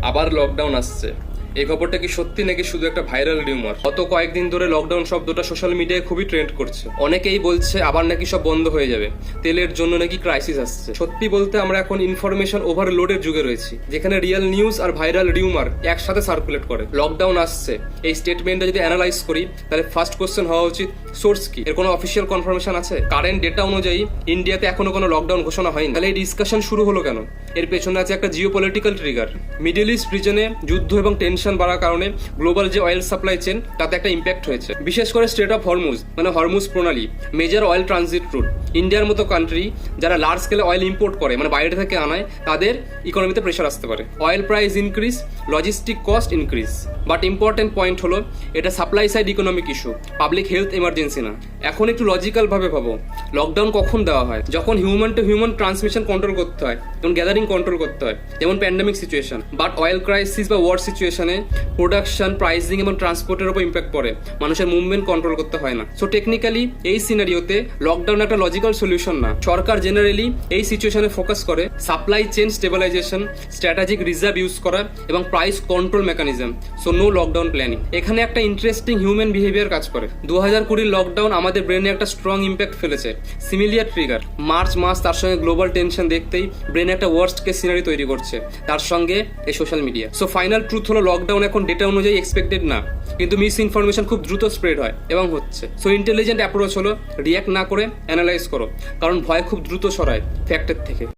আবার লকডাউন আসছে। এই খবরটা কি সত্যি নাকি শুধু একটা ভাইরাল রিউমার? গত কয়েকদিন ধরে লকডাউন শব্দটা সোশ্যাল মিডিয়ায় খুবই ট্রেন্ড করছে। অনেকেই বলছে আবার নাকি সব বন্ধ হয়ে যাবে, তেলের জন্য নাকি ক্রাইসিস আসছে। সত্যি বলতে আমরা এখন ইনফরমেশন ওভারলোডের যুগে রয়েছি, যেখানে রিয়েল নিউজ আর ভাইরাল রিউমার একসাথে সার্কুলেট করে। লকডাউন আসছে এই স্টেটমেন্টটা যদি অ্যানালাইজ করি, তাহলে ফার্স্ট কোশ্চেন হওয়া উচিত সোর্স কি? এর কোনো অফিসিয়াল কনফার্মেশন আছে? কারেন্ট ডেটা অনুযায়ী ইন্ডিয়াতে এখনো কোনো লকডাউন ঘোষণা হয়নি। তাহলে এই ডিসকাশন শুরু হলো কেন? এর পেছনে আছে একটা জিওপলিটিক্যাল ট্রিগার। মিডল ইস্ট রিজনে যুদ্ধ এবং টেনশন বাড়ার কারণে গ্লোবাল যে অয়েল সাপ্লাই চেন, তাতে একটা ইম্প্যাক্ট হয়েছে। বিশেষ করে স্ট্রেট অফ হরমুজ মানে হরমুজ প্রণালী, মেজর অয়েল ট্রানজিট রুট। ইন্ডিয়ার মতো কান্ট্রি যারা লার্জ স্কেলে অয়েল ইম্পোর্ট করে, মানে বাইরে থেকে আনায়, তাদের ইকোনমিতে প্রেশার আসতে পারে। Oil price increase, logistic cost increase. But important point হলো, এটা supply side economic issue, public health emergency না। এখন একটু লজিক্যাল ভাবে ভাবো, লকডাউন কখন দেওয়া হয়? যখন human two human transmission control করতে হয়, যেমন গ্যাদারিং কন্ট্রোল করতে হয়, যেমন pandemic situation. But oil crisis বা ওয়ার সিচুয়েশনে প্রোডাকশন, প্রাইসিং এবং ট্রান্সপোর্টের উপর ইম্প্যাক্ট পড়ে, মানুষের মুভমেন্ট কন্ট্রোল করতে হয় না। সো টেকনিক্যালি এই সিনারিওতে লকডাউন একটা লজিক্যাল সলিউশন না। সরকার জেনারেলি এই সিচুয়েশনে ফোকাস করে supply chain stabilisation, strategic reserve use করা এবং price control mechanism. So no lockdown planning. এখানে একটা ইন্টারেস্টিং হিউম্যান বিহেভিয়ার কাজ করে। 2020 লকডাউন আমাদের ব্রেনে একটা স্ট্রং ইম্প্যাক্ট ফেলেছে। সিমিলিয়ার ট্রিগার মার্চ মাস, তার সঙ্গে গ্লোবাল টেনশন দেখতেই ব্রেনে একটা ওয়ার্স্ট কেস সিনারি তৈরি করছে, তার সঙ্গে এই social media. So final truth হলো, লকডাউন এখন ডেটা অনুযায়ী এক্সপেক্টেড না, কিন্তু মিস ইনফরমেশন খুব দ্রুত স্প্রেড হয় এবং হচ্ছে। সো ইন্টেলিজেন্ট অ্যাপ্রোচ হলো রিয়াক্ট না করে অ্যানালাইজ করো, কারণ ভয় খুব দ্রুত সরায় ফ্যাক্টের থেকে।